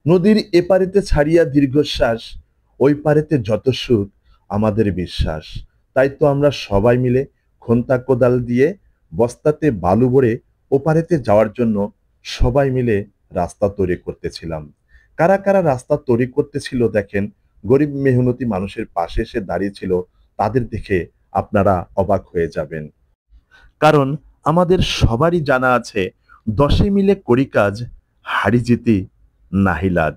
নদীর এপারেতে ছাড়িয়া দীর্ঘশ্বাস, ওই পারেতে যত সুখ আমাদের বিশ্বাস। তাই তো আমরা সবাই মিলে খন্তা কোদাল দিয়ে বস্তাতে বালু ভরে ওপারেতে যাওয়ার জন্য সবাই মিলে রাস্তা তৈরি করতেছিলাম। কারা কারা রাস্তা তৈরি করতেছিল দেখেন, গরিব মেহনতি মানুষের পাশে এসে দাঁড়িয়েছিল, তাদের দেখে আপনারা অবাক হয়ে যাবেন। কারণ আমাদের সবারই জানা আছে, দশে মিলে করি কাজ, হারি জিতি নাহিলাজ।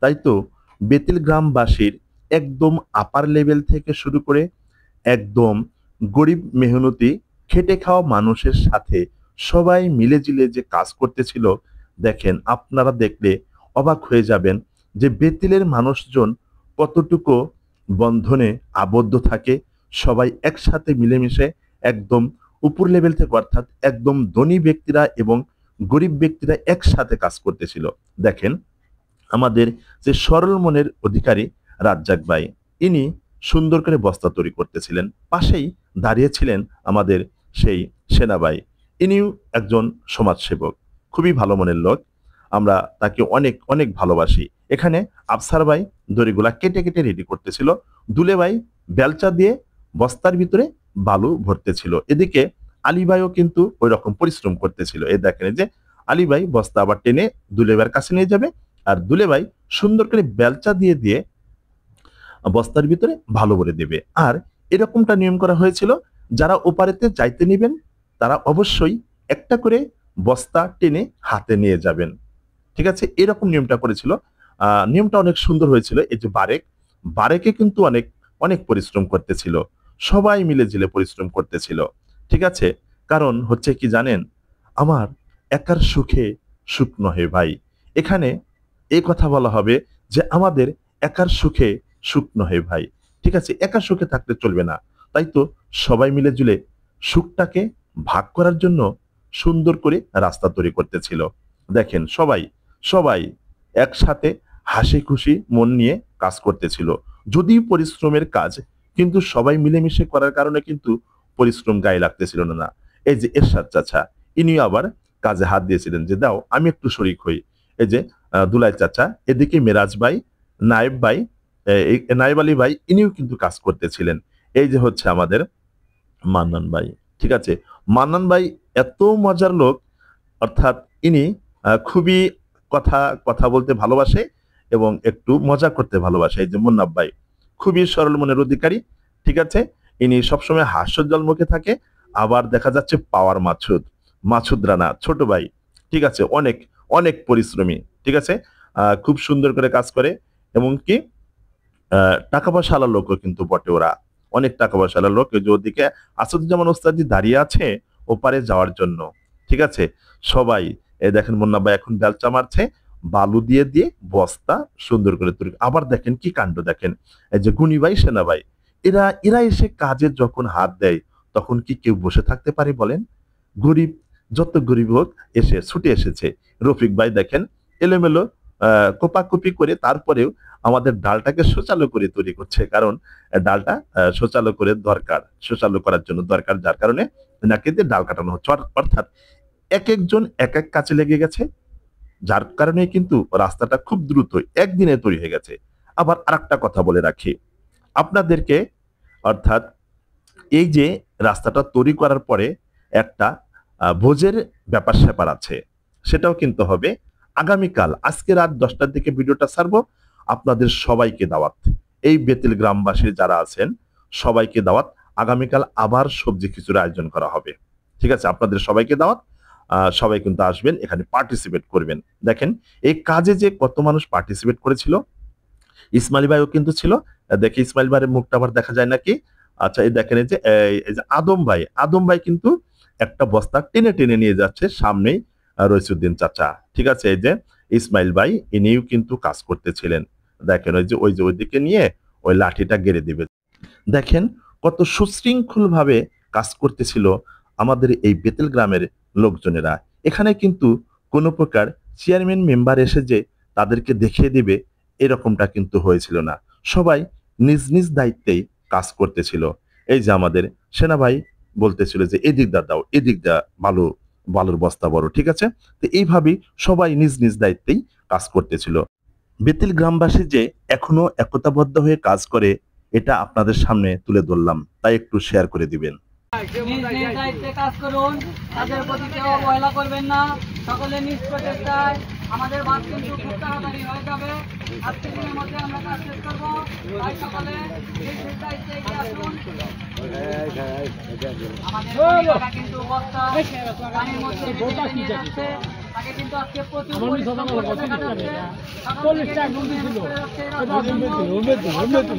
তাই তো বেতিল গ্রামবাসীর একদম আপার লেভেল থেকে শুরু করে একদম গরিব মেহনতি খেটে খাওয়া মানুষের সাথে সবাই মিলেজিলে যে কাজ করতেছিল, দেখেন আপনারা দেখলে অবাক হয়ে যাবেন যে বেতিলের মানুষজন কতটুকু বন্ধনে আবদ্ধ থাকে। সবাই একসাথে মিলেমিশে একদম উপর লেভেল থেকে, অর্থাৎ একদম ধনী ব্যক্তিরা এবং গরিব ব্যক্তিরা একসাথে কাজ করতেছিল। দেখেন আমাদের যে সরল মনের অধিকারী রাজ্জাক ভাই, ইনি সুন্দর করে বস্তা তৈরি করতেছিলেন। পাশেই দাঁড়িয়েছিলেন আমাদের সেই সেনাবাই, ইনিও একজন সমাজসেবক, খুবই ভালো মনের লোক। আমরা তাকে অনেক অনেক ভালোবাসি। এখানে আফসার ভাই দড়িগুলা কেটে কেটে রেডি করতেছিল, দুলে ভাই বেলচা দিয়ে বস্তার ভিতরে বালু ভরতেছিল। এদিকে আলী ভাইও কিন্তু ওই রকম পরিশ্রম করতেছিল। এই দেখেন যে আলী ভাই বস্তা আবার টেনে দুলে ভাইয়ের কাছে নিয়ে যাবে, আর দুলে ভাই সুন্দর করে বেলচা দিয়ে দিয়ে বস্তার ভিতরে ভালো করে দেবে। আর এরকমটা নিয়ম করা হয়েছিল, যারা ওপারেতে যাইতে নিবেন তারা অবশ্যই একটা করে বস্তা টেনে হাতে নিয়ে যাবেন। ঠিক আছে, এরকম নিয়মটা করেছিল। নিয়মটা অনেক সুন্দর হয়েছিল। এই যে বারেক, বারেকে কিন্তু অনেক অনেক পরিশ্রম করতেছিল, সবাই মিলে জিলে পরিশ্রম করতেছিল। ঠিক আছে, কারণ হচ্ছে কি জানেন, আমার একার সুখে সুখ নহে ভাই। এখানে এই কথা বলা হবে যে আমাদের একার সুখে সুখ নহে ভাই। ঠিক আছে, একা সুখে থাকলে চলবে না। তাই তো সবাই মিলে জুলে সুখটাকে ভাগ করার জন্য সুন্দর করে রাস্তা তৈরি করতেছিল। দেখেন সবাই সবাই একসাথে হাসি খুশি মন নিয়ে কাজ করতেছিল। যদিও পরিশ্রমের কাজ, কিন্তু সবাই মিলেমিশে করার কারণে কিন্তু পরিশ্রম গায়ে লাগতেছিল না। এই যে এরশাদ চাচা, ইনিও আবার কাজে হাত দিয়েছিলেন যে দাও আমি একটু শরিক হই। এই যে দুলাই চাচা, এদিকে মেরাজ ভাই, নায়েব ভাই, নায়েব আলী ভাই, ইনিও কিন্তু কাজ করতেছিলেন। এই যে হচ্ছে আমাদের মান্নান ভাই। ঠিক আছে, মান্নান ভাই এত মজার লোক, অর্থাৎ ইনি খুবই কথা কথা বলতে ভালোবাসে এবং একটু মজা করতে ভালোবাসে। এই যে মুন্নাফ ভাই খুবই সরল মনের অধিকারী। ঠিক আছে, ইনি সবসময় হাস্যোজ্জ্বল মুখে থাকে। আবার দেখা যাচ্ছে পাওয়ার মাছুদ, মাছুদ রানা ছোট ভাই। ঠিক আছে, অনেক অনেক পরিশ্রমী। ঠিক আছে, খুব সুন্দর করে কাজ করে এবং কি টাকা পয়সাওয়ালা লোকও কিন্তু বটে ওরা, অনেক টাকা পয়সাওয়ালা লোক। ওই যে ওদিকে আসাদুজ্জামান ওস্তাদি দাঁড়িয়ে আছে ওপারে যাওয়ার জন্য। ঠিক আছে, সবাই এই দেখেন মুন্না ভাই এখন বেলচা মারছে, বালু দিয়ে দিয়ে বস্তা সুন্দর করে তৈরি। আবার দেখেন কি কাণ্ড, দেখেন এই যে গুনি ভাই, সেনা ভাই, এরা এরা এসে কাজে যখন হাত দেয় তখন কি কেউ বসে থাকতে পারে বলেন? গরিব, যত গরিব হোক এসে ছুটে এসেছে। রফিক ভাই দেখেন এলোমেলো কোপাকুপি করে তারপরেও আমাদের ডালটাকে সুচালু করে তৈরি করছে, কারণ ডালটা সুচালু করে দরকার, সুচালু করার জন্য দরকার, যার কারণে নাকি দিয়ে ডাল কাটানো হচ্ছে। অর্থাৎ এক একজন এক এক কাজে লেগে গেছে, যার কারণে কিন্তু রাস্তাটা খুব দ্রুত একদিনে তৈরি হয়ে গেছে। আবার আরেকটা কথা বলে রাখি আপনাদেরকে, অর্থাৎ এই যে রাস্তাটা তৈরি করার পরে একটা ভোজের ব্যাপার স্যাপার আছে, সেটাও কিন্তু হবে আগামীকাল। আজকে রাত 10টার দিকে ভিডিওটা ছাড়বো। আপনাদের সবাইকে দাওয়াত, এই বেতিল গ্রামবাসী যারা আছেন সবাইকে দাওয়াত। আগামীকাল আবার সবজি খিচুড়ি আয়োজন করা হবে। ঠিক আছে, আপনাদের সবাইকে দাওয়াত। সবাই কিন্তু আসবেন, এখানে পার্টিসিপেট করবেন। দেখেন এই কাজে যে কত মানুষ পার্টিসিপেট করেছিল। ইসমাইল ভাইও কিন্তু ছিল। দেখি ইসমাইল ভাইয়ের মুখটা আবার দেখা যায় নাকি। আচ্ছা, এই দেখেন এই যে আদম ভাই, আদম ভাই কিন্তু একটা বস্তা টেনে টেনে নিয়ে যাচ্ছে সামনেই রইসুদ্দিন চাচা। ঠিক আছে, এই যে ইসমাইল ভাই, ইনিও কিন্তু কাজ করতেছিলেন। দেখেন ওই যে ওইদিকে নিয়ে ওই লাঠিটা গেড়ে দিবে। দেখেন কত সুশৃঙ্খল ভাবে কাজ করতেছিল আমাদের এই বেতেল গ্রামের লোকজনেরা। এখানে কিন্তু কোনো প্রকার চেয়ারম্যান মেম্বার এসে যে তাদেরকে দেখিয়ে দিবে এরকমটা কিন্তু হয়েছিল না। সবাই নিজ নিজ দায়িত্বেই কাজ করতেছিল। এই যে আমাদের সেনাভাই বলতেছিল যে এদিক দা দাও, এদিক দা বালুর বস্তা বড়। ঠিক আছে, তো এইভাবেই সবাই নিজ নিজ দায়িত্বেই কাজ করতেছিল। বেতিল গ্রামবাসী যে এখনো একতাবদ্ধ হয়ে কাজ করে এটা আপনাদের সামনে তুলে ধরলাম, তাই একটু শেয়ার করে দিবেন। নিজ নিজ দায়িত্বে কাজ করুন, কাজের প্রতি কেউ অবহেলা করবেন না। সকলে নিজ প্রচেষ্টায় আমাদের ভাত কিন্তু খুব তাড়াতাড়ি হয়ে যাবে। আজকের দিনের মধ্যে আমরা কাজ শেষ করবো, তাই সকলে নিজ নিজ দায়িত্বে এগিয়ে আসুন। আমাদের পরিবারটা কিন্তু বস্তা পানির মধ্যে ভিজে নিয়ে যাচ্ছে, তাকে কিন্তু আজকে প্রচুর পরিশ্রম করে দেখা যাচ্ছে। সকাল থেকে ঘুমিয়ে যাচ্ছে, রাত পর্যন্ত